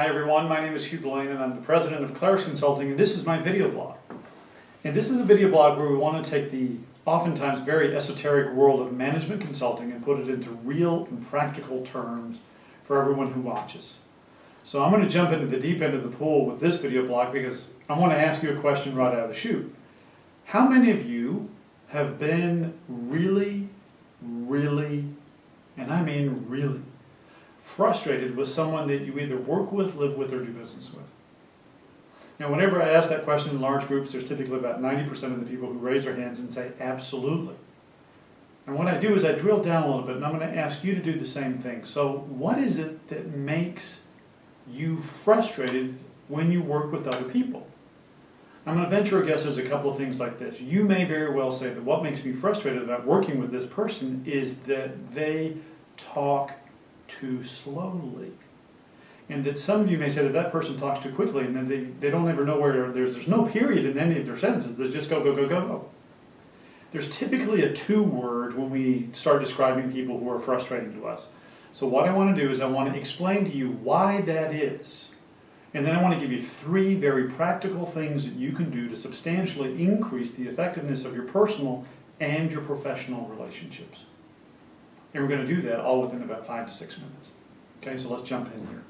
Hi everyone, my name is Hugh Blaine and I'm the president of Claris Consulting, and this is my video blog. And this is a video blog where we want to take the oftentimes very esoteric world of management consulting and put it into real and practical terms for everyone who watches. So I'm going to jump into the deep end of the pool with this video blog because I want to ask you a question right out of the chute. How many of you have been really, and I mean really, frustrated with someone that you either work with, live with, or do business with? Now, whenever I ask that question in large groups, there's typically about 90% of the people who raise their hands and say, absolutely. And what I do is I drill down a little bit, and I'm going to ask you to do the same thing. So what is it that makes you frustrated when you work with other people? I'm going to venture a guess there's a couple of things like this. You may very well say that what makes me frustrated about working with this person is that they talk too slowly. And that some of you may say that that person talks too quickly and then they don't ever know where there's no period in any of their sentences. They just go, go, go, go. There's typically a two-word when we start describing people who are frustrating to us. So what I want to do is I want to explain to you why that is. And then I want to give you three very practical things that you can do to substantially increase the effectiveness of your personal and your professional relationships. And we're going to do that all within about 5 to 6 minutes. Okay, so let's jump in here.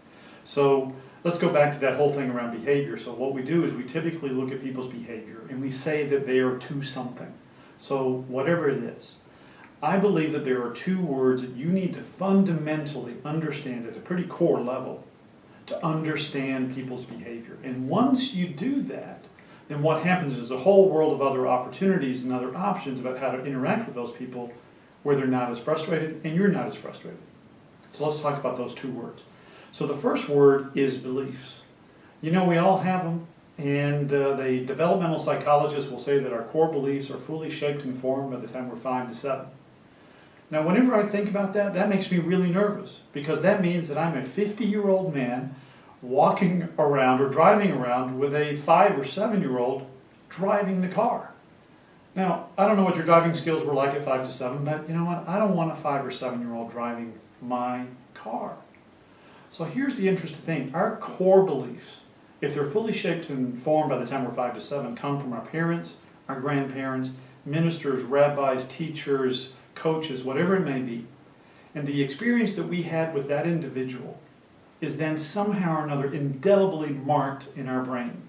So let's go back to that whole thing around behavior. So what we do is we typically look at people's behavior and we say that they are to something. So whatever it is. I believe that there are two words that you need to fundamentally understand at a pretty core level to understand people's behavior. And once you do that, then what happens is a whole world of other opportunities and other options about how to interact with those people where they're not as frustrated and you're not as frustrated. So let's talk about those two words. So the first word is beliefs. You know, we all have them, and the developmental psychologists will say that our core beliefs are fully shaped and formed by the time we're 5 to 7. Now, whenever I think about that, that makes me really nervous because that means that I'm a 50-year-old man walking around or driving around with a 5 or 7-year-old driving the car. Now, I don't know what your driving skills were like at 5 to 7, but you know what? I don't want a 5 or 7-year-old driving my car. So here's the interesting thing. Our core beliefs, if they're fully shaped and formed by the time we're 5 to 7, come from our parents, our grandparents, ministers, rabbis, teachers, coaches, whatever it may be. And the experience that we had with that individual is then somehow or another indelibly marked in our brain.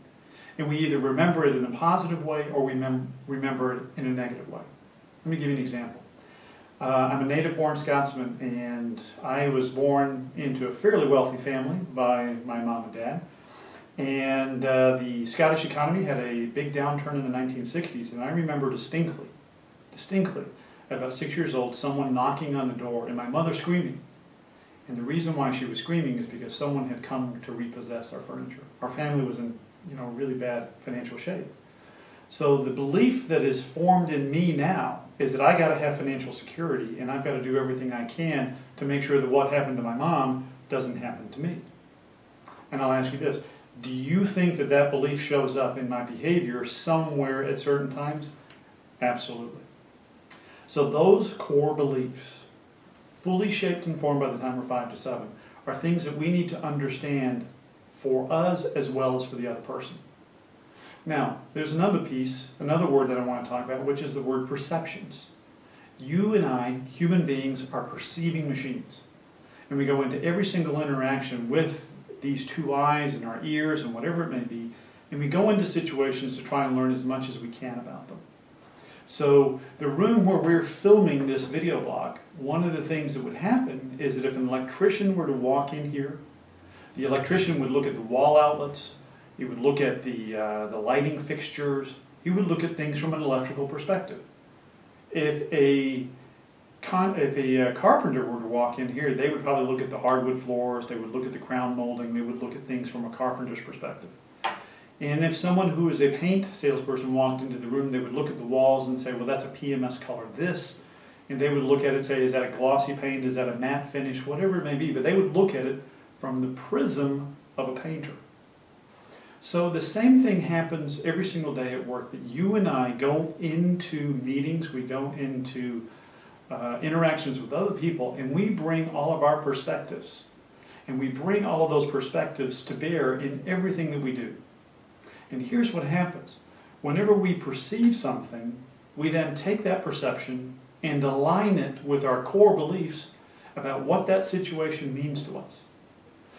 And we either remember it in a positive way or we remember it in a negative way. Let me give you an example. I'm a native-born Scotsman, and I was born into a fairly wealthy family by my mom and dad. And the Scottish economy had a big downturn in the 1960s, and I remember distinctly, at about 6 years old, someone knocking on the door and my mother screaming. And the reason why she was screaming is because someone had come to repossess our furniture. Our family was in really bad financial shape. So the belief that is formed in me now is that I got to have financial security and I've got to do everything I can to make sure that what happened to my mom doesn't happen to me. And I'll ask you this, do you think that that belief shows up in my behavior somewhere at certain times? Absolutely. So those core beliefs, fully shaped and formed by the time we're 5 to 7, are things that we need to understand for us as well as for the other person. Now, there's another piece, another word that I want to talk about, which is the word perceptions. You and I, human beings, are perceiving machines. And we go into every single interaction with these two eyes and our ears and whatever it may be, and we go into situations to try and learn as much as we can about them. So the room where we're filming this video blog, one of the things that would happen is that if an electrician were to walk in here, the electrician would look at the wall outlets, he would look at the lighting fixtures, he would look at things from an electrical perspective. If a carpenter were to walk in here, they would probably look at the hardwood floors, they would look at the crown molding, they would look at things from a carpenter's perspective. And if someone who is a paint salesperson walked into the room, they would look at the walls and say, well, that's a PMS color this. And they would look at it and say, is that a glossy paint, is that a matte finish, whatever it may be. But they would look at it from the prism of a painter. So the same thing happens every single day at work, that you and I go into meetings, we go into interactions with other people, and we bring all of our perspectives. And we bring all of those perspectives to bear in everything that we do. And here's what happens. Whenever we perceive something, we then take that perception and align it with our core beliefs about what that situation means to us.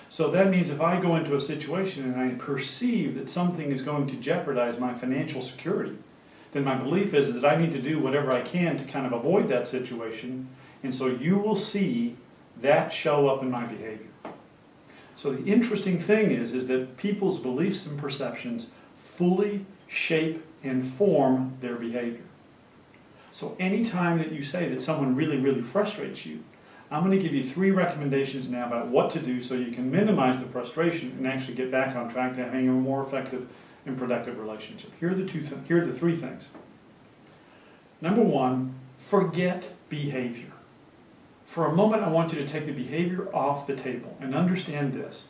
So that means if I go into a situation and I perceive that something is going to jeopardize my financial security, then my belief is that I need to do whatever I can to kind of avoid that situation, and so you will see that show up in my behavior. So the interesting thing is that people's beliefs and perceptions fully shape and form their behavior. So anytime that you say that someone really, really frustrates you, I'm going to give you 3 recommendations now about what to do so you can minimize the frustration and actually get back on track to having a more effective and productive relationship. Here are the 3 things. Number 1, forget behavior. For a moment, I want you to take the behavior off the table and understand this,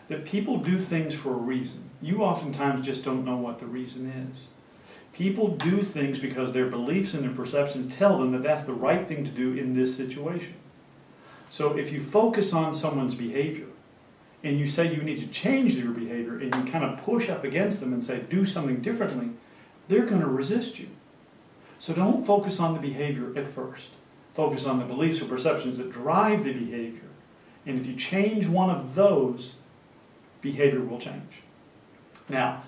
that people do things for a reason. You oftentimes just don't know what the reason is. People do things because their beliefs and their perceptions tell them that that's the right thing to do in this situation. So if you focus on someone's behavior and you say you need to change their behavior and you kind of push up against them and say do something differently, they're going to resist you. So don't focus on the behavior at first. Focus on the beliefs or perceptions that drive the behavior. And if you change one of those, behavior will change. Now,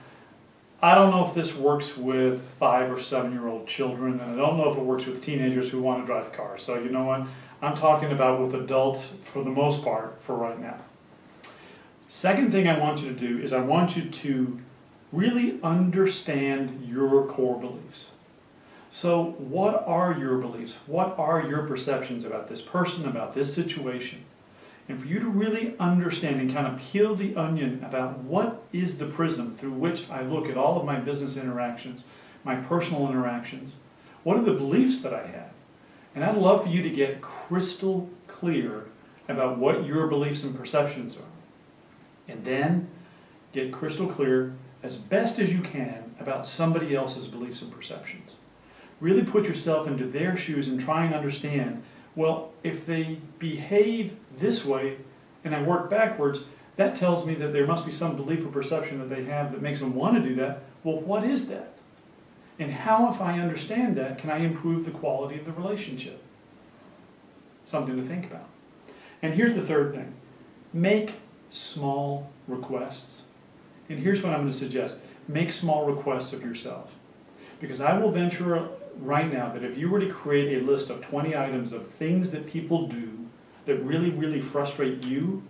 I don't know if this works with 5 or 7-year-old children, and I don't know if it works with teenagers who want to drive cars. So you know what? I'm talking about with adults for the most part for right now. Second thing I want you to do is I want you to really understand your core beliefs. So what are your beliefs? What are your perceptions about this person, about this situation? And for you to really understand and kind of peel the onion about what is the prism through which I look at all of my business interactions, my personal interactions, what are the beliefs that I have? And I'd love for you to get crystal clear about what your beliefs and perceptions are. And then get crystal clear as best as you can about somebody else's beliefs and perceptions. Really put yourself into their shoes and try and understand, well, if they behave this way and I work backwards, that tells me that there must be some belief or perception that they have that makes them want to do that. Well, what is that? And how, if I understand that, can I improve the quality of the relationship? Something to think about. And here's the third thing. Make small requests. And here's what I'm going to suggest. Make small requests of yourself. Because I will venture right now that if you were to create a list of 20 items of things that people do that really, really frustrate you,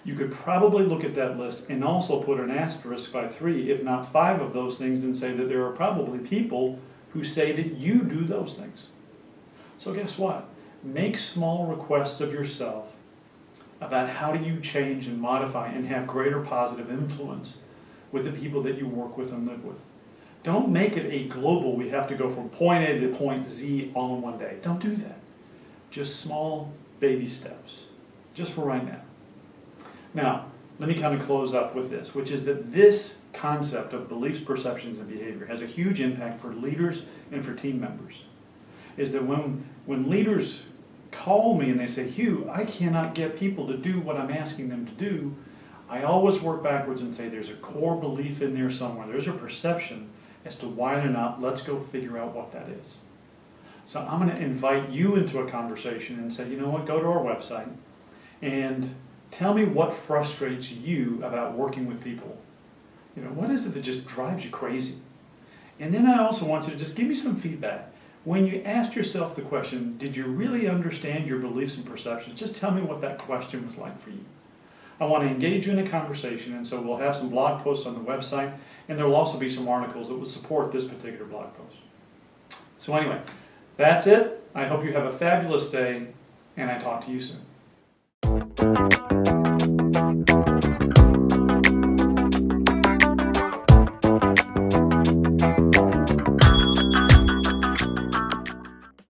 you could probably look at that list and also put an asterisk by 3, if not 5 of those things, and say that there are probably people who say that you do those things. So guess what? Make small requests of yourself about how do you change and modify and have greater positive influence with the people that you work with and live with. Don't make it a global, we have to go from point A to point Z all in one day. Don't do that. Just small baby steps, just for right now. Now, let me kind of close up with this, which is that this concept of beliefs, perceptions, and behavior has a huge impact for leaders and for team members. Is that when leaders call me and they say, Hugh, I cannot get people to do what I'm asking them to do, I always work backwards and say there's a core belief in there somewhere. There's a perception as to why they're not. Let's go figure out what that is. So I'm going to invite you into a conversation and say, you know what, go to our website and tell me what frustrates you about working with people. You know, what is it that just drives you crazy? And then I also want you to just give me some feedback. When you asked yourself the question, did you really understand your beliefs and perceptions? Just tell me what that question was like for you. I want to engage you in a conversation, and so we'll have some blog posts on the website, and there will also be some articles that will support this particular blog post. So anyway, that's it. I hope you have a fabulous day, and I talk to you soon.